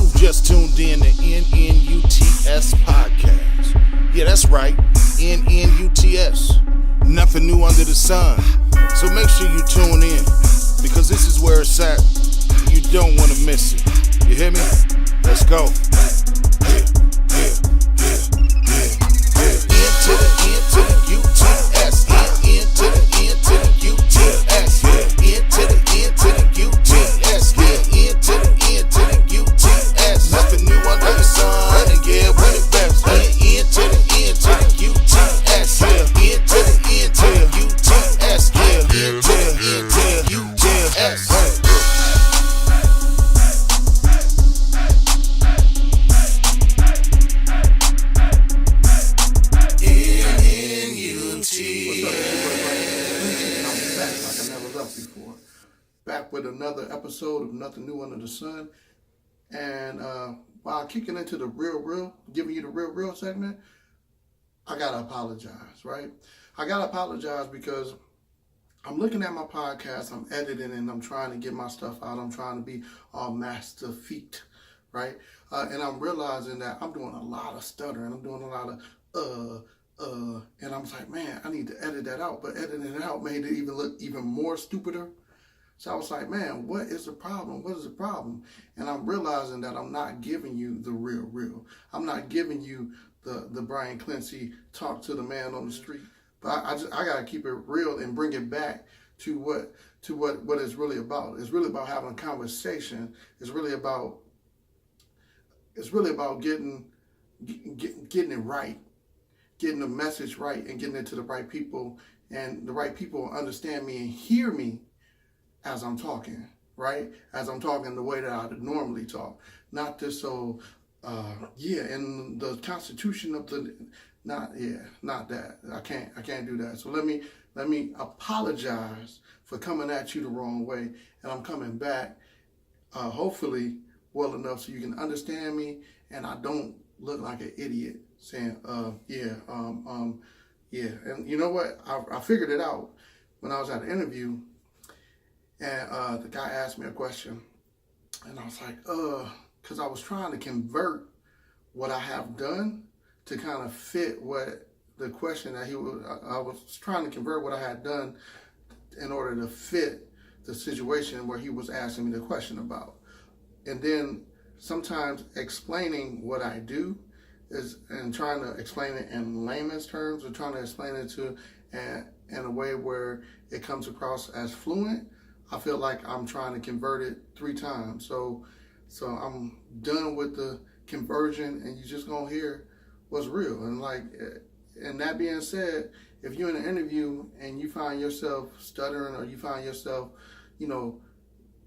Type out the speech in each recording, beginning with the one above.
You've just tuned in to NNUTS podcast. Yeah, that's right, NNUTS. Nothing new under the sun. So make sure you tune in, because this is where it's at. You don't want to miss it. You hear me? Let's go. N to the UTS. N to the UTS. N to the UTS. N to the UTS. Nothing new under the sun. And yeah, we're the best. N to the UTS. N to the UTS. N to the UTS. Back with another episode of Nothing New Under the Sun. And while kicking into the real, giving you the real segment, I gotta apologize, right? I gotta apologize because I'm looking at my podcast, I'm editing, and I'm trying to get my stuff out. I'm trying to be all master feet, right? And I'm realizing that I'm doing a lot of stuttering. I'm doing a lot of and I'm like, man, I need to edit that out. But editing it out made it even look even more stupider. So I was like, man, what is the problem? What is the problem? And I'm realizing that I'm not giving you the real. I'm not giving you the Brian Clancy talk to the man on the street. But I gotta keep it real and bring it back to what it's really about. It's really about having a conversation. It's really about getting it right, getting the message right, and getting it to the right people, and the right people understand me and hear me as I'm talking, right? As I'm talking the way that I would normally talk. Not this so, and the Constitution of the, not that. I can't do that. So let me apologize for coming at you the wrong way. And I'm coming back, hopefully well enough so you can understand me and I don't look like an idiot saying, And you know what? I figured it out when I was at an interview. And the guy asked me a question, and I was like, because I was trying to convert what I have done to kind of fit what the question that I was trying to convert what I had done in order to fit the situation where he was asking me the question about. And then sometimes explaining what I do and trying to explain it in layman's terms, or trying to explain it in a way where it comes across as fluent, I feel like I'm trying to convert it 3 times. So I'm done with the conversion, and you're just gonna hear what's real. And that being said, if you're in an interview and you find yourself stuttering, or you find yourself,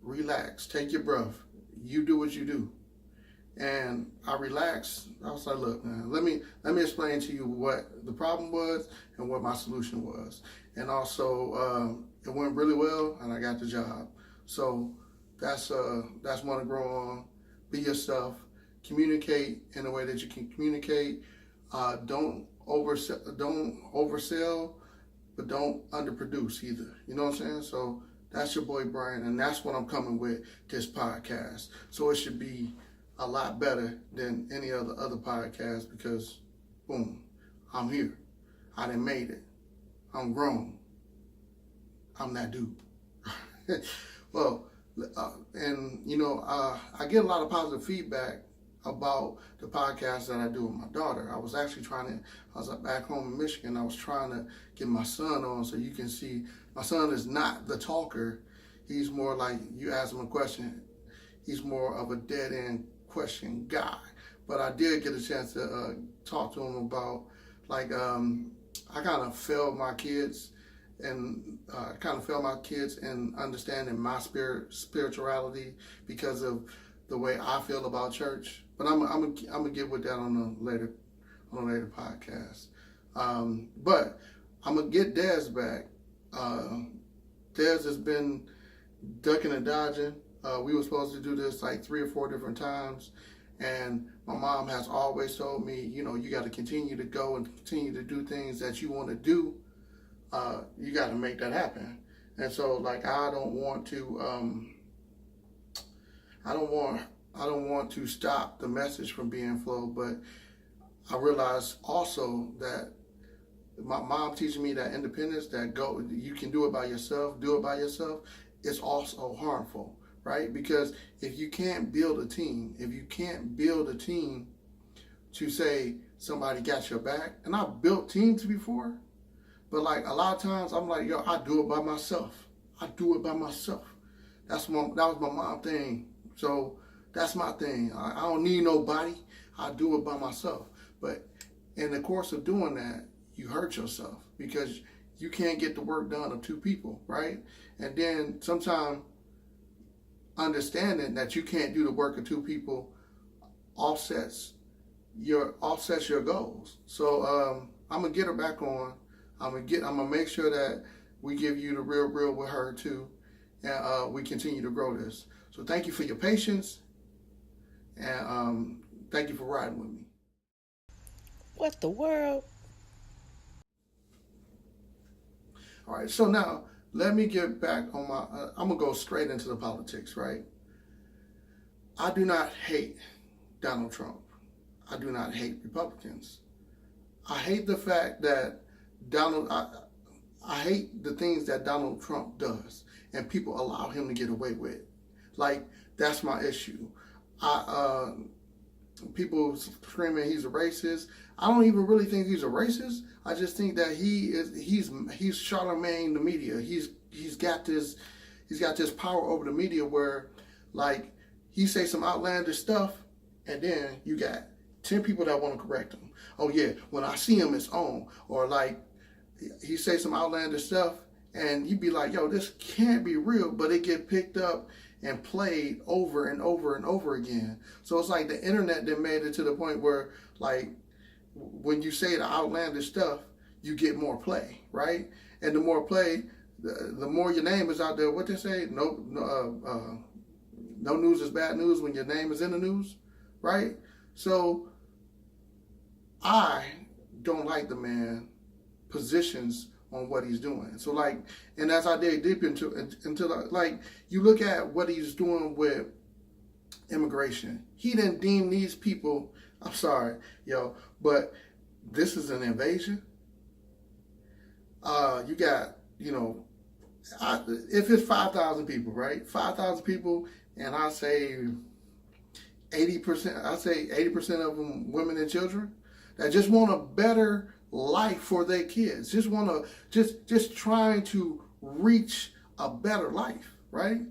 relax, take your breath. You do what you do. And I relaxed. I was like, look, man, let me explain to you what the problem was and what my solution was. And also, it went really well, and I got the job. So that's one to grow on. Be yourself. Communicate in a way that you can communicate. Don't oversell, but don't underproduce either. You know what I'm saying? So that's your boy Brian, and that's what I'm coming with this podcast. So it should be a lot better than any other podcast, because boom, I'm here. I done made it. I'm grown. I'm that dude. Well, I get a lot of positive feedback about the podcast that I do with my daughter. I was back home in Michigan. I was trying to get my son on, so you can see my son is not the talker. He's more like, you ask him a question, he's more of a dead end question guy. But I did get a chance to talk to him about, I kind of failed my kids in understanding my spirituality because of the way I feel about church. But I'm gonna get with that on a later podcast. But I'm gonna get Dez back. Dez has been ducking and dodging. We were supposed to do this like 3 or 4 different times, and my mom has always told me, you got to continue to go and continue to do things that you want to do. You got to make that happen. And so, I don't want I don't want to stop the message from being flowed, but I realize also that my mom teaching me that independence, that you can do it by yourself, is also harmful, right? Because if you can't build a team, to say somebody got your back, and I've built teams before, but like a lot of times I'm like, yo, I do it by myself. That was my mom thing. So that's my thing. I don't need nobody. I do it by myself. But in the course of doing that, you hurt yourself because you can't get the work done of two people, right? And then sometimes understanding that you can't do the work of two people offsets your goals. So I'm gonna get her back on. I'm gonna make sure that we give you the real with her too, and we continue to grow this. So thank you for your patience, and thank you for riding with me. What the world? All right, so now let me get back on my, I'm gonna go straight into the politics, right? I do not hate Donald Trump. I do not hate Republicans. I hate the fact that I hate the things that Donald Trump does and people allow him to get away with. Like, that's my issue. People screaming he's a racist. I don't even really think he's a racist. I just think that he's Charlemagne the media. He's got this power over the media where, like, he say some outlandish stuff and then you got 10 people that want to correct him. Oh yeah, when I see him it's on. Or like he say some outlandish stuff and you be like, yo, this can't be real, but it get picked up and played over and over and over again. So it's like the internet that made it to the point where, like, when you say the outlandish stuff, you get more play, right? And the more play, the more your name is out there. What they say? No news is bad news when your name is in the news, right? So I don't like the man positions on what he's doing. So like, and as I dig deep into like, you look at what he's doing with immigration. He didn't deem these people, I'm sorry, yo, but this is an invasion. You got, if it's 5,000 people, right? 5,000 people, and I say 80% of them women and children that just want a better life for their kids, just trying to reach a better life, right?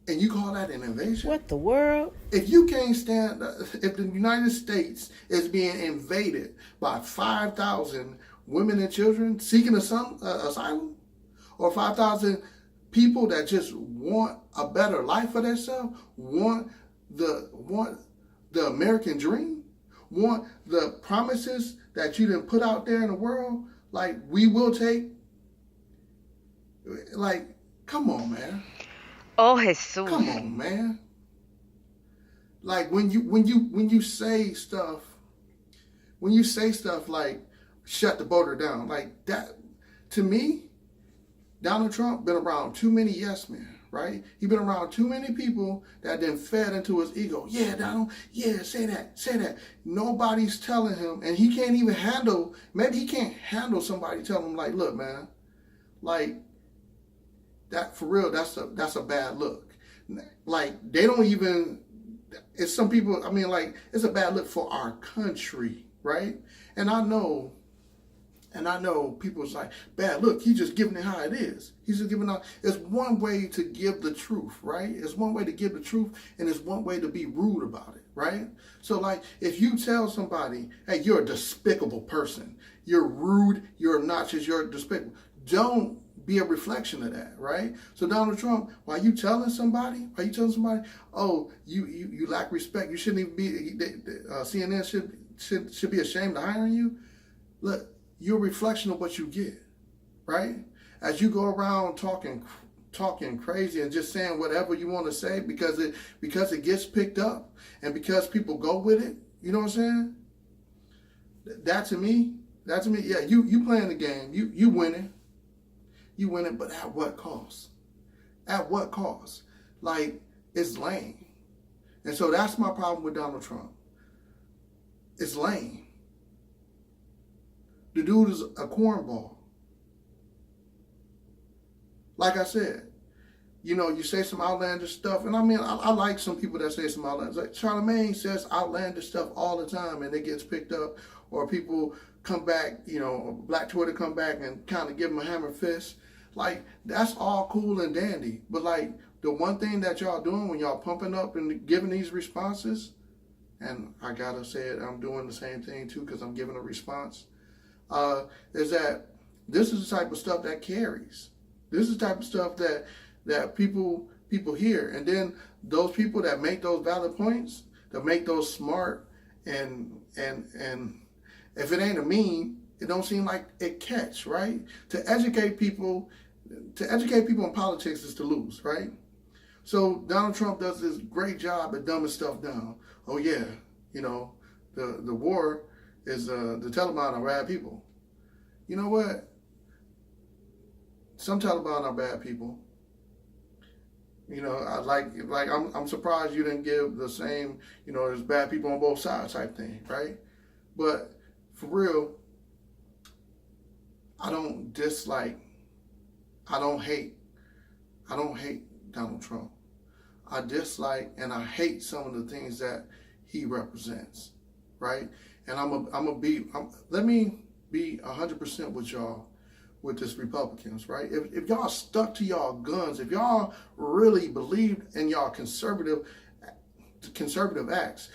And you call that an invasion? What the world? If you can't stand, if the United States is being invaded by 5,000 women and children seeking asylum, or 5,000 people that just want a better life for themselves, want the American dream, want the promises that you didn't put out there in the world, like we will take, like, come on, man. Oh, Jesus. Come on, man. Like when you say stuff like shut the border down, like that, to me, Donald Trump been around too many yes men, right? He been around too many people that then fed into his ego. Yeah, Donald, yeah, say that. Nobody's telling him, and he can't even handle, maybe he can't handle somebody telling him, like, look, man, like, that for real, that's a bad look. Like, they don't even, it's some people, I mean, like, it's a bad look for our country, right? And I know people's like, bad look, he's just giving it how it is. He's just giving out. It's one way to give the truth, right? It's one way to give the truth, and it's one way to be rude about it, right? So like, if you tell somebody, hey, you're a despicable person, you're rude, you're obnoxious, you're despicable, don't be a reflection of that, right? So Donald Trump, why you telling somebody, oh, you lack respect, you shouldn't even be, CNN should be ashamed of hiring you? Look, you're a reflection of what you get, right? As you go around talking crazy and just saying whatever you want to say because it gets picked up and because people go with it, you know what I'm saying? That to me, yeah, you playing the game, you winning. You win it, but at what cost? At what cost? Like, it's lame. And so that's my problem with Donald Trump. It's lame. The dude is a cornball. Like I said, you say some outlandish stuff, and I mean, I like some people that say some outlandish. Like Charlamagne says outlandish stuff all the time, and it gets picked up, or people come back, Black Twitter come back and kind of give him a hammer fist. Like, that's all cool and dandy. But like, the one thing that y'all doing when y'all pumping up and giving these responses, and I gotta say it, I'm doing the same thing too because I'm giving a response, is that this is the type of stuff that carries. This is the type of stuff that people hear. And then those people that make those valid points, that make those smart, and if it ain't a meme, it don't seem like it catch, right? To educate people in politics is to lose, right? So Donald Trump does this great job at dumbing stuff down. Oh yeah, the war is the Taliban are bad people. You know what? Some Taliban are bad people. I'm surprised you didn't give the same, there's bad people on both sides type thing, right? But for real, I don't hate Donald Trump. I dislike and I hate some of the things that he represents, right? And let me be 100% with y'all, with this Republicans, right? If y'all stuck to y'all guns, if y'all really believed in y'all conservative acts,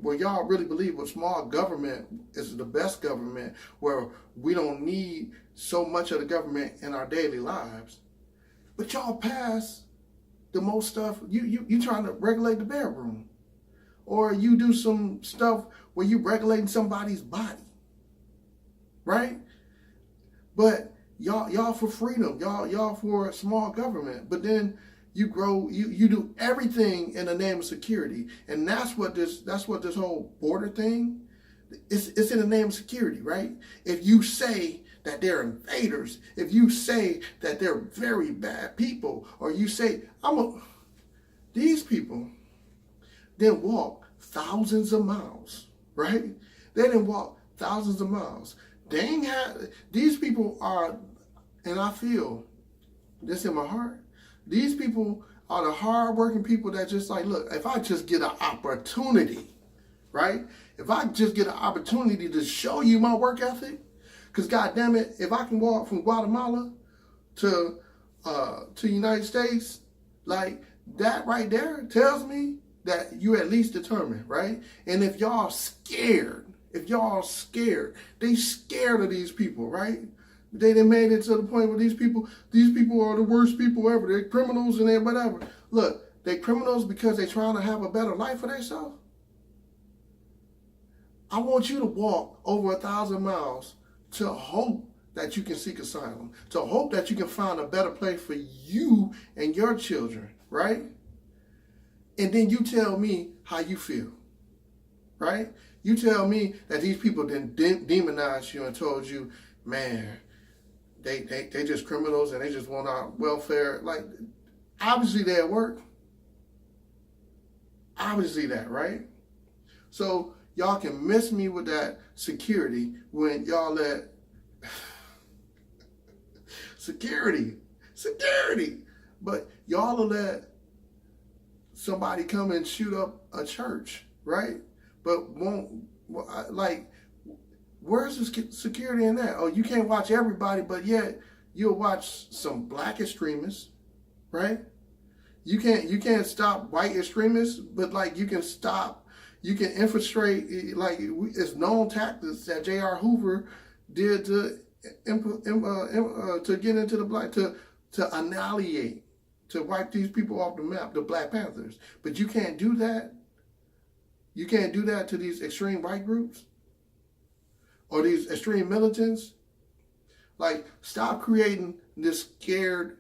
where y'all really believe what small government is the best government, where we don't need so much of the government in our daily lives, but y'all pass the most stuff, you trying to regulate the bedroom, or you do some stuff where you regulating somebody's body, right? But y'all for freedom, y'all for small government, but then you do everything in the name of security, and that's what this whole border thing, it's in the name of security, right? If you say that they're invaders, if you say that they're very bad people, or you say these people didn't walk thousands of miles, right? They didn't walk thousands of miles. These people are, and I feel this in my heart, these people are the hard-working people that just like, look, if I just get an opportunity, right? If I just get an opportunity to show you my work ethic, because God damn it, if I can walk from Guatemala to United States, like that right there tells me that you at least determined, right? And if y'all scared, they scared of these people, right? They done made it to the point where these people are the worst people ever. They're criminals and they're whatever. Look, they criminals because they're trying to have a better life for themselves. I want you to walk over 1,000 miles to hope that you can seek asylum, to hope that you can find a better place for you and your children, right? And then you tell me how you feel, right? You tell me that these people didn't demonize you and told you, man, they just criminals and they just want our welfare. Like, obviously they at work. Obviously that, right? So y'all can miss me with that security when y'all let security, but y'all will let somebody come and shoot up a church, right? But where's the security in that? Oh, you can't watch everybody, but yet you'll watch some black extremists, right? You can't stop white extremists, but like you can infiltrate, like it's known tactics that J.R. Hoover did to get into the black, to annihilate, to wipe these people off the map, the Black Panthers. But you can't do that. You can't do that to these extreme white groups or these extreme militants. Like, stop creating this scared,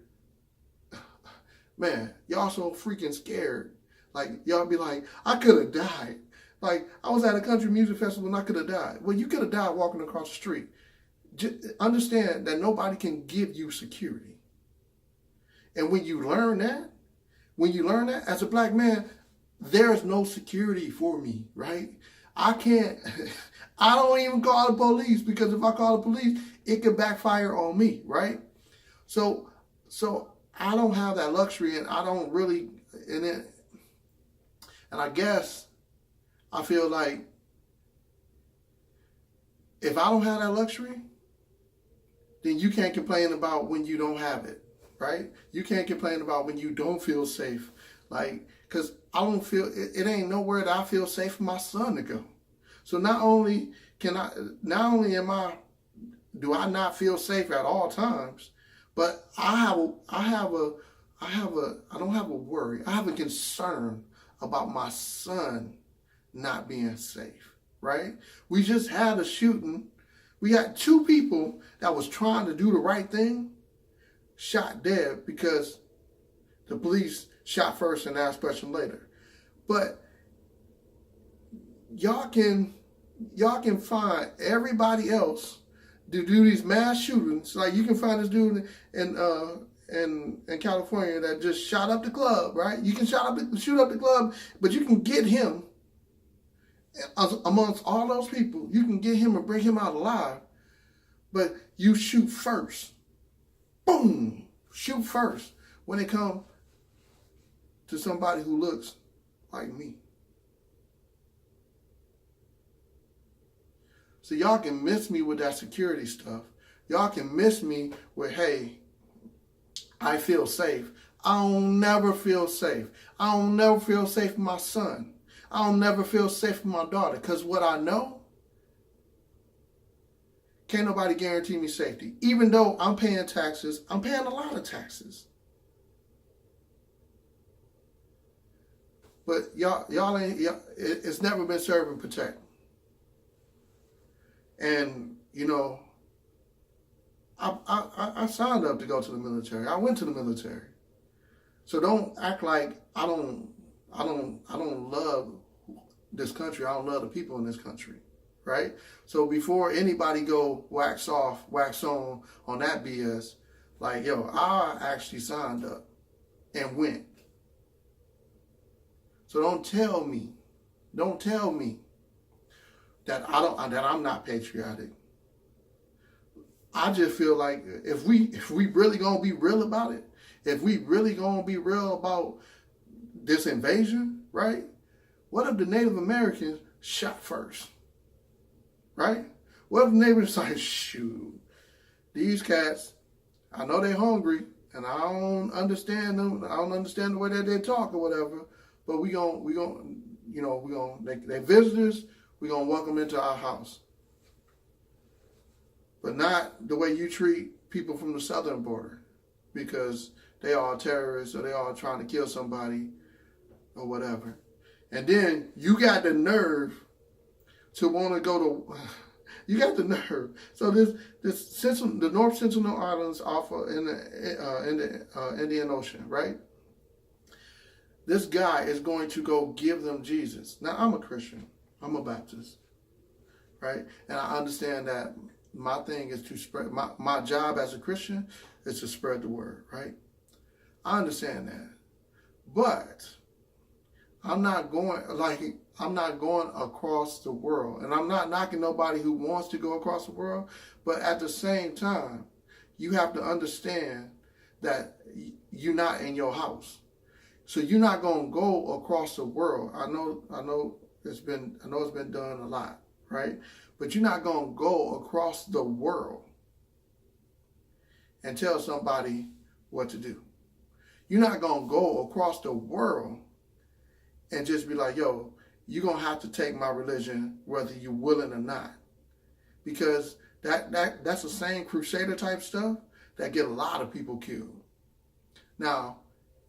man, y'all so freaking scared. Like, y'all be like, I could have died. Like, I was at a country music festival and I could have died. Well, you could have died walking across the street. Just understand that nobody can give you security. And when you learn that as a black man, there's no security for me, right? I can't, I don't even call the police, because if I call the police, it could backfire on me, right? So I don't have that luxury, and I don't really, and I guess I feel like if I don't have that luxury, then you can't complain about when you don't have it, right? You can't complain about when you don't feel safe. Like, because I don't feel, it ain't nowhere that I feel safe for my son to go. So not only do I not feel safe at all times, but I don't have a worry. I have a concern about my son not being safe, right? We just had a shooting. We got 2 people that was trying to do the right thing, shot dead because the police shot first and asked question later. But y'all can find everybody else to do these mass shootings. Like, you can find this dude in California that just shot up the club, right? You can shoot up the club, but you can get him amongst all those people. You can get him and bring him out alive, but you shoot first. Boom! Shoot first when it comes to somebody who looks like me. So y'all can miss me with that security stuff. Y'all can miss me with, hey, I feel safe. I don't never feel safe. I don't never feel safe with my son. I don't never feel safe with my daughter. Because what I know, can't nobody guarantee me safety. Even though I'm paying taxes, I'm paying a lot of taxes. But y'all ain't, it's never been serve and protect. And, you know, I signed up to go to the military. I went to the military. So don't act like I don't love this country. I don't love the people in this country, right? So before anybody go wax off, wax on that BS, like, yo, I actually signed up and went. So don't tell me that I'm not patriotic. I just feel like if we really gonna be real about it, if we really gonna be real about this invasion, right? What if the Native Americans shot first, right? What if the neighbors like, shoot, these cats, I know they're hungry, and I don't understand them. I don't understand the way that they talk or whatever. But they're visitors. We're gonna welcome them into our house. But not the way you treat people from the southern border, because they are terrorists or they are trying to kill somebody or whatever. And then you got the nerve to want to go to, you got the nerve. So the North Sentinel Islands off in the Indian Ocean, right? This guy is going to go give them Jesus. Now, I'm a Christian. I'm a Baptist, right? And I understand that my thing is to spread, my job as a Christian is to spread the word, right? I understand that. But I'm not going across the world. And I'm not knocking nobody who wants to go across the world. But at the same time, you have to understand that you're not in your house. So you're not going to go across the world. I know it's been done a lot, right? But you're not going to go across the world and tell somebody what to do. You're not going to go across the world and just be like, yo, you're going to have to take my religion whether you're willing or not. Because that's the same crusader type stuff that get a lot of people killed. Now,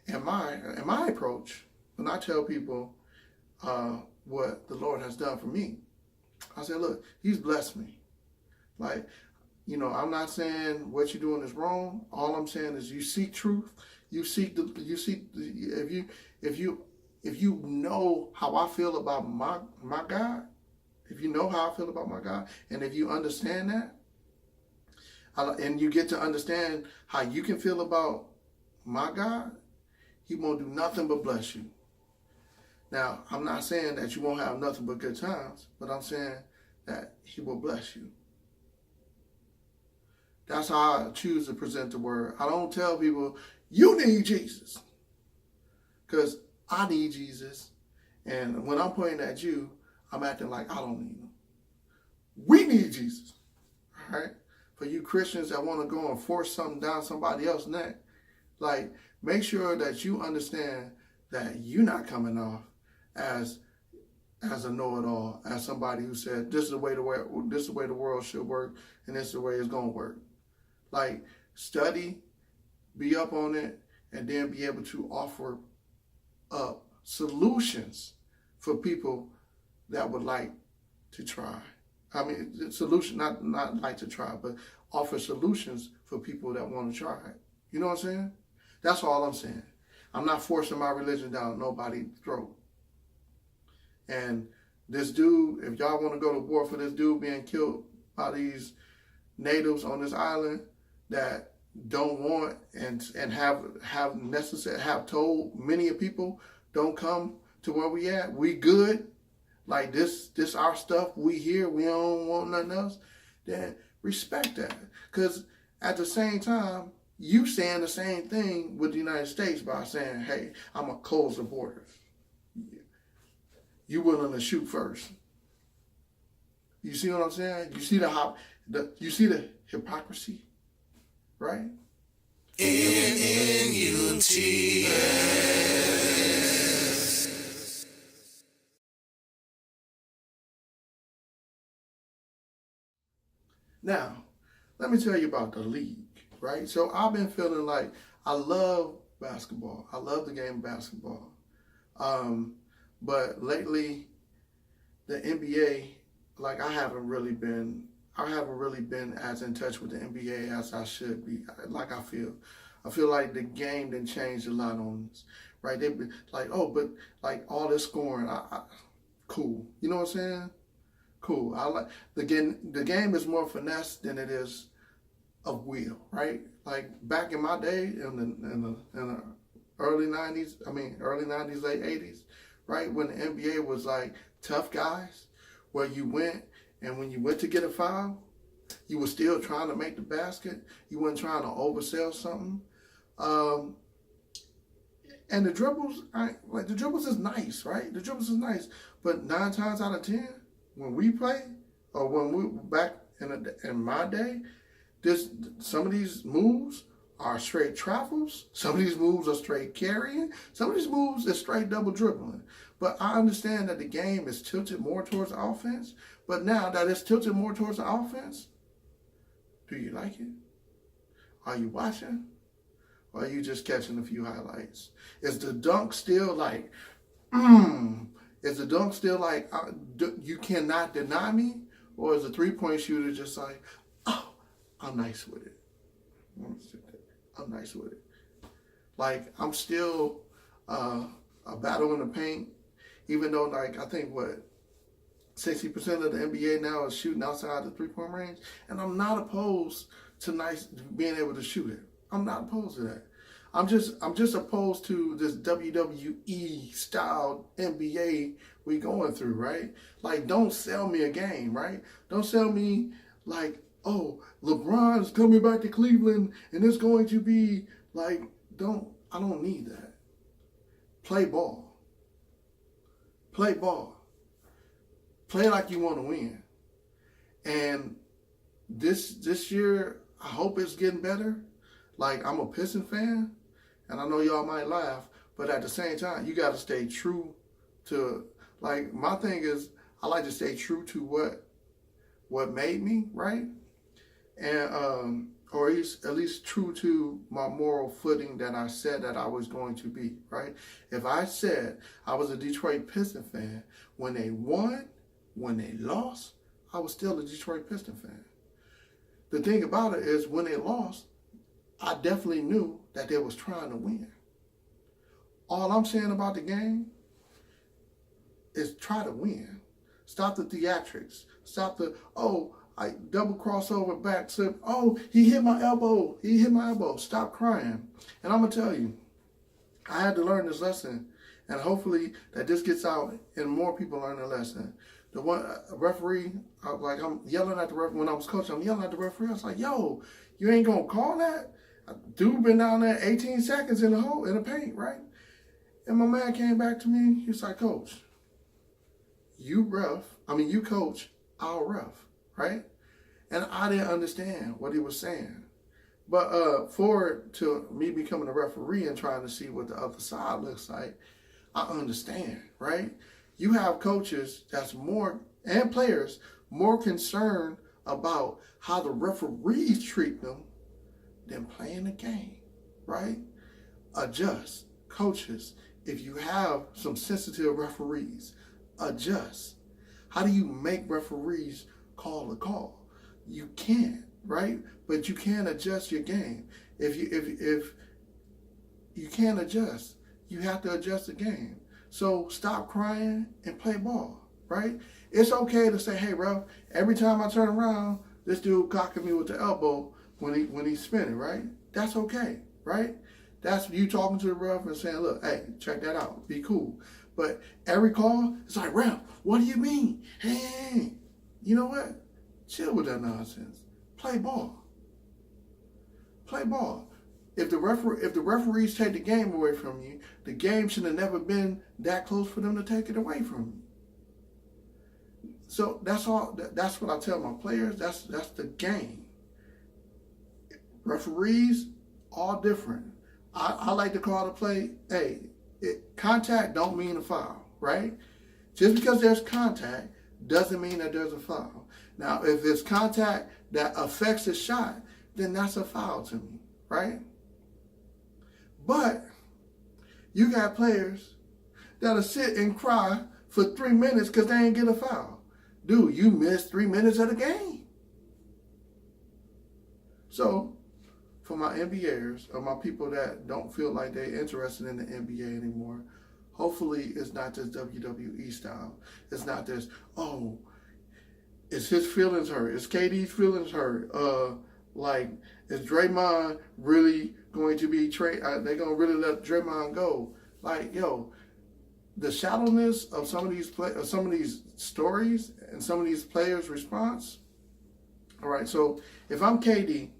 in my approach, when I tell people what the Lord has done for me, I say, look, He's blessed me. Like, you know, I'm not saying what you're doing is wrong. All I'm saying is you seek truth. If you know how I feel about my God, if you know how I feel about my God, and if you understand that, and you get to understand how you can feel about my God, He won't do nothing but bless you. Now, I'm not saying that you won't have nothing but good times, but I'm saying that he will bless you. That's how I choose to present the word. I don't tell people, you need Jesus. Because I need Jesus. And when I'm pointing at you, I'm acting like I don't need him. We need Jesus. All right? For you Christians that want to go and force something down somebody else's neck, like, make sure that you understand that you're not coming off as a know-it-all, as somebody who said, this is the way the world should work, and this is the way it's going to work. Like, study, be up on it, and then be able to offer up solutions for people that would like to try. I mean, solution, not like to try, but offer solutions for people that want to try it. You know what I'm saying? That's all I'm saying. I'm not forcing my religion down nobody's throat. And this dude, if y'all want to go to war for this dude being killed by these natives on this island that don't want and have told many people don't come to where we at, we good, like this our stuff, we here, we don't want nothing else, then respect that. Because at the same time, you saying the same thing with the United States by saying, hey, I'm going to close the borders. You willing to shoot first. You see what I'm saying? You see the hypocrisy, right? NNUTS. Now, let me tell you about the league, right? So I've been feeling like I love basketball. I love the game of basketball. But lately, the NBA, like I haven't really been as in touch with the NBA as I should be. Like I feel like the game didn't change a lot on us, right? They've been like, oh, but like all this scoring, cool. You know what I'm saying? Cool. I like the game is more finesse than it is of will, right? Like back in my day in the early 90s, late 80s, right? When the NBA was like tough guys, where you went and when you went to get a foul, you were still trying to make the basket. You weren't trying to oversell something. And the dribbles is nice, right? The dribbles is nice. But 9 times out of 10, when we play, or when we back in my day, some of these moves are straight travels. Some of these moves are straight carrying. Some of these moves are straight double dribbling. But I understand that the game is tilted more towards offense. But now that it's tilted more towards the offense, do you like it? Are you watching? Or are you just catching a few highlights? Is the dunk still like, is the dunk still like, you cannot deny me? Or is the three-point shooter just like, oh, I'm nice with it. I'm nice with it. Like, I'm still a battle in the paint, even though, like, I think, 60% of the NBA now is shooting outside the three-point range, and I'm not opposed to being able to shoot it. I'm not opposed to that. I'm just opposed to this WWE style NBA we going through, right? Like, don't sell me a game, right? Don't sell me like, oh, LeBron's coming back to Cleveland and it's going to be like, I don't need that. Play ball. Play ball. Play like you want to win. And this year, I hope it's getting better. Like, I'm a Piston fan, and I know y'all might laugh, but at the same time, you got to stay true to, like, my thing is, I like to stay true to what made me, right? And, or at least true to my moral footing that I said that I was going to be, right? If I said I was a Detroit Piston fan, when they won, when they lost, I was still a Detroit Piston fan. The thing about it is, when they lost, I definitely knew that they was trying to win. All I'm saying about the game is try to win. Stop the theatrics. Stop the, I double crossover back slip. Oh, he hit my elbow. He hit my elbow. Stop crying. And I'm going to tell you, I had to learn this lesson and hopefully that this gets out and more people learn a lesson. The one referee, I'm yelling at the referee when I was coaching. I'm yelling at the referee. I was like, "Yo, you ain't gonna call that? Dude been down there 18 seconds in the hole in the paint, right?" And my man came back to me. He was like, "Coach, you coach, I'll ref, right?" And I didn't understand what he was saying. But forward to me becoming a referee and trying to see what the other side looks like, I understand, right? You have coaches that's more, and players, more concerned about how the referees treat them than playing the game, right? Adjust. Coaches, if you have some sensitive referees, adjust. How do you make referees call a call? You can't, right? But you can adjust your game. If you can't adjust, you have to adjust the game. So stop crying and play ball, right? It's okay to say, "Hey, ref, every time I turn around, this dude cocking me with the elbow when he's spinning," right? That's okay, right? That's you talking to the ref and saying, "Look, hey, check that out. Be cool." But every call, it's like, "Ref, what do you mean? Hey, you know what? Chill with that nonsense. Play ball. Play ball." If the referees take the game away from you, the game should have never been that close for them to take it away from you. So that's all. That's what I tell my players. That's the game. Referees, all different. I like to call the play. Hey, contact don't mean a foul, right? Just because there's contact doesn't mean that there's a foul. Now, if it's contact that affects the shot, then that's a foul to me, right? But you got players that'll sit and cry for 3 minutes because they ain't get a foul. Dude, you missed 3 minutes of the game. So, for my NBAers, or my people that don't feel like they're interested in the NBA anymore, hopefully it's not this WWE style. It's not this, "Oh, is his feelings hurt? Is KD's feelings hurt? Is Draymond really going to be they're going to really let Draymond go?" Like, yo, the shallowness of some of these stories and some of these players' response. All right, so if I'm KD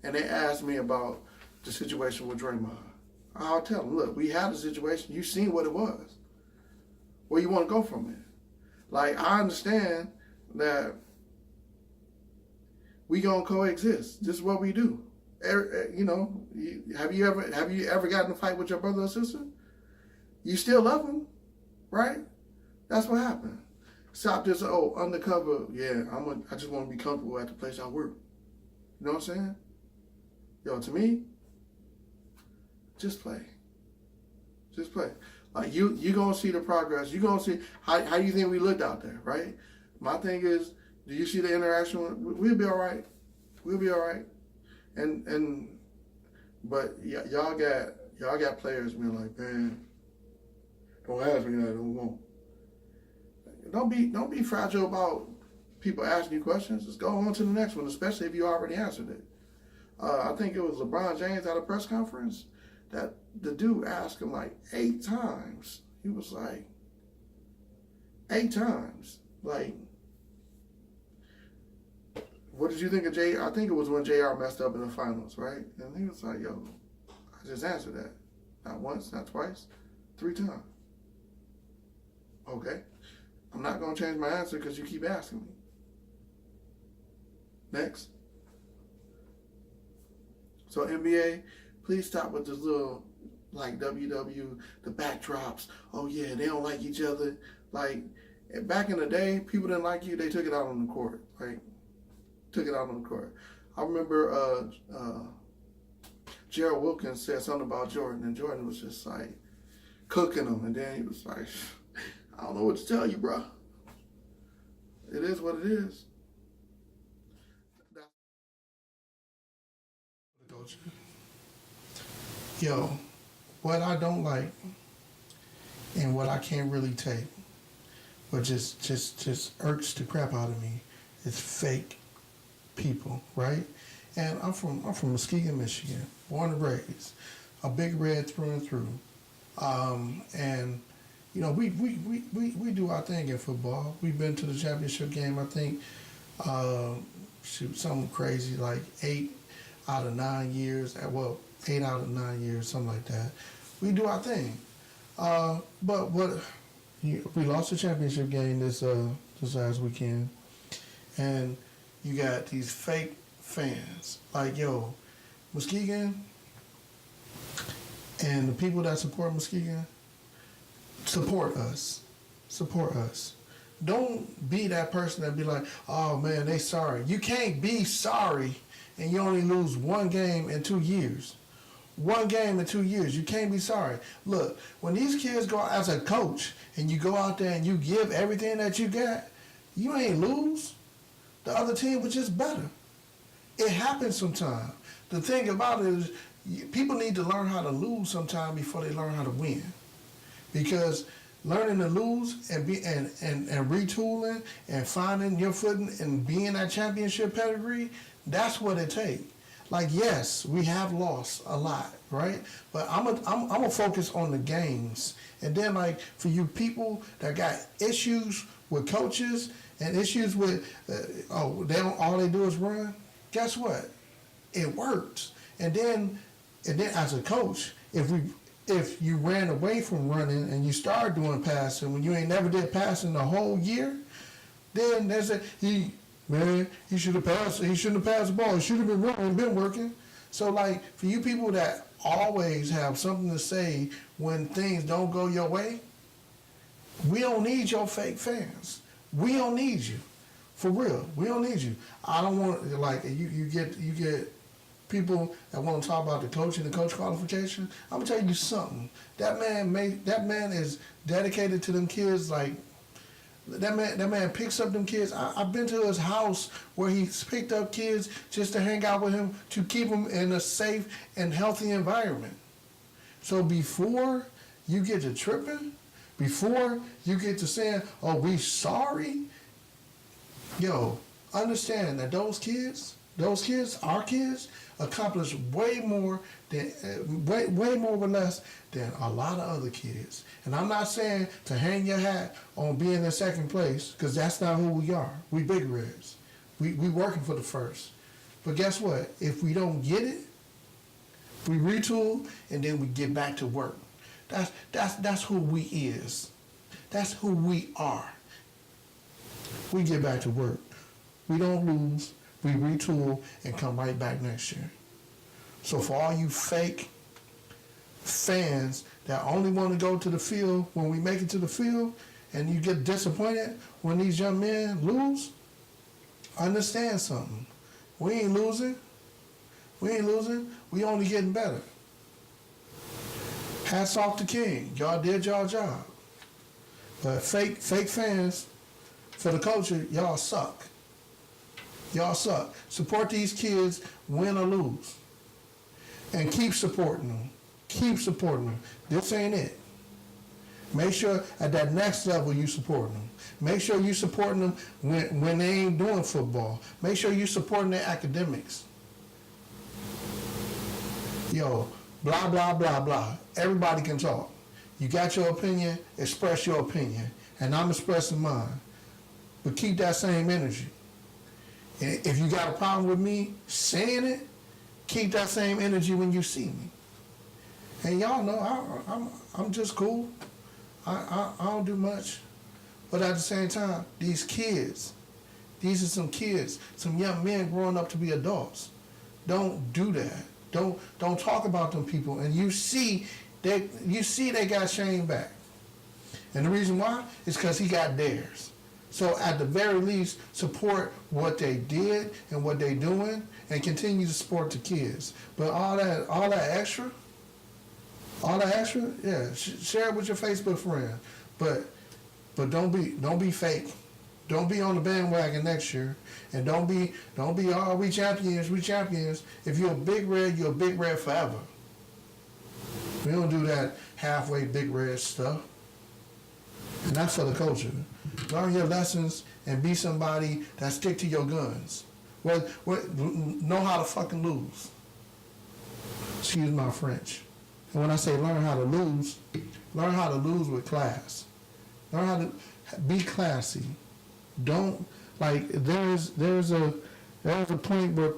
and they ask me about the situation with Draymond, I'll tell them, "Look, we had a situation. You've seen what it was. Where you want to go from it?" Like, I understand that we gonna coexist. This is what we do. You know, have you ever gotten in a fight with your brother or sister? You still love them, right? That's what happened. Stop this. "Oh, undercover. Yeah, I just want to be comfortable at the place I work." You know what I'm saying? Yo, to me, just play. Just play. Like you gonna see the progress. You gonna see how you think we looked out there, right? My thing is, do you see the interaction? We'll be all right. We'll be all right. But y'all got players being like, "Man, don't ask me that. I don't want." Don't be fragile about people asking you questions. Just go on to the next one, especially if you already answered it. I think it was LeBron James at a press conference that the dude asked him like 8 times. He was like, 8 times. Like, "What did you think of JR?" I think it was when JR messed up in the finals, right? And he was like, "Yo, I just answered that. Not once, not twice, 3 times." Okay. I'm not going to change my answer because you keep asking me. Next. So NBA, please stop with this little, like, WW, the backdrops. "Oh yeah, they don't like each other." Like, back in the day, people didn't like you, they took it out on the court. Like, took it out on the court. I remember Gerald Wilkins said something about Jordan, and Jordan was just like cooking him, and then he was like, "I don't know what to tell you, bro. It is what it is." Yo, what I don't like and what I can't really take, but just irks the crap out of me, is fake people, right? And I'm from Muskegon, Michigan, born and raised, a big red through and through. And we do our thing in football. We've been to the championship game. I think something crazy like 8 out of 9 years. Well, 8 out of 9 years, something like that. We do our thing. But we lost the championship game this last weekend, and you got these fake fans like Muskegon, and the people that support Muskegon. Support us. Support us. Don't be that person that be like, oh man, they sorry. You can't be sorry and you only lose one game in 2 years. 1 game in 2 years. You can't be sorry. Look, when these kids go as a coach and you go out there and you give everything that you got, you ain't lose. The other team was just better. It happens sometimes. The thing about it is people need to learn how to lose sometime before they learn how to win. Because learning to lose and retooling and finding your footing and being that championship pedigree, that's what it takes. Like, yes, we have lost a lot, right? But I'm gonna focus on the games. And then, like, for you people that got issues with coaches and issues with all they do is run. Guess what? It works. And then as a coach, if you ran away from running and you started doing passing when you ain't never did passing the whole year, then there's he should have passed. He shouldn't have passed the ball. He should have been running, been working. So like for you people that always have something to say when things don't go your way, we don't need your fake fans. We don't need you, for real. We don't need you. I don't want like you get people that want to talk about the coach and the coach qualification. I'm gonna tell you something. That man is dedicated to them kids. Like that man picks up them kids. I've been to his house where he's picked up kids just to hang out with him to keep them in a safe and healthy environment. So before you get to tripping, before you get to saying, "Oh, we sorry," understand that those kids, our kids, accomplish way more or less than a lot of other kids. And I'm not saying to hang your hat on being in second place, because that's not who we are. We big reds. We working for the first. But guess what? If we don't get it, we retool and then we get back to work. That's who we is. That's who we are. We get back to work. We don't lose. We retool and come right back next year. So for all you fake fans that only want to go to the field when we make it to the field and you get disappointed when these young men lose, understand something. We ain't losing. We only getting better. Hats off to King. Y'all did y'all job. But fake fans for the culture, y'all suck. Y'all suck. Support these kids, win or lose. And keep supporting them. Keep supporting them. This ain't it. Make sure at that next level you support them. Make sure you supporting them when they ain't doing football. Make sure you supporting their academics. Blah, blah, blah, blah. Everybody can talk. You got your opinion, express your opinion. And I'm expressing mine. But keep that same energy. And if you got a problem with me saying it, keep that same energy when you see me. And y'all know I'm just cool. I don't do much. But at the same time, these are some kids, some young men growing up to be adults. Don't do that. Don't talk about them people. And you see they got Shane back. And the reason why is because he got theirs. So at the very least, support what they did and what they doing, and continue to support the kids. But all that extra, yeah, share it with your Facebook friends. But don't be fake. Don't be on the bandwagon next year, and don't be we champions. If you're a big red, you're a big red forever. We don't do that halfway big red stuff. And that's for the culture. Learn your lessons and be somebody that stick to your guns. Know how to fucking lose. Excuse my French. And when I say learn how to lose with class. Learn how to be classy. Don't like there's a point where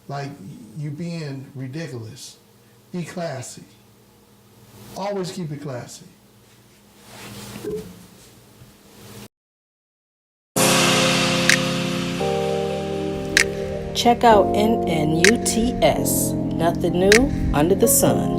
like you being ridiculous. Be classy. Always keep it classy. Check out NNUTS. Nothing new under the sun.